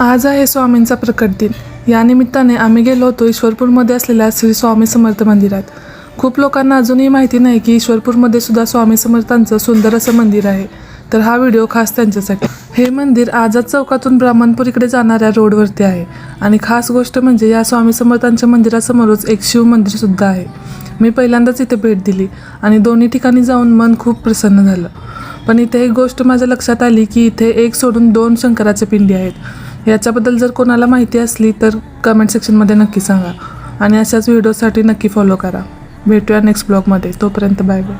आज आहे स्वामींचा प्रकट दिन। या निमित्ताने आम्ही गेलो होतो ईश्वरपूरमध्ये असलेल्या श्री स्वामी समर्थ मंदिरात। खूप लोकांना अजूनही माहिती नाही की ईश्वरपूरमध्ये सुद्धा स्वामी समर्थांचं सुंदर असं मंदिर आहे, तर हा व्हिडिओ खास त्यांच्यासाठी। हे मंदिर आझाद चौकातून ब्राह्मणपुरीकडे जाणाऱ्या रोडवरती आहे आणि खास गोष्ट म्हणजे या स्वामी समर्थांच्या मंदिरासमोरच एक शिव मंदिर सुद्धा आहे। मी पहिल्यांदाच इथे भेट दिली आणि दोन्ही ठिकाणी जाऊन मन खूप प्रसन्न झालं। पण इथे एक गोष्ट माझ्या लक्षात आली की इथे एक सोडून दोन शंकराच्या पिंडी आहेत। याच्याबद्दल जर कोणाला माहिती असली तर कमेंट सेक्शनमध्ये नक्की सांगा आणि अशाच व्हिडिओसाठी नक्की फॉलो करा। भेटूया नेक्स्ट ब्लॉगमध्ये, तोपर्यंत बाय बाय।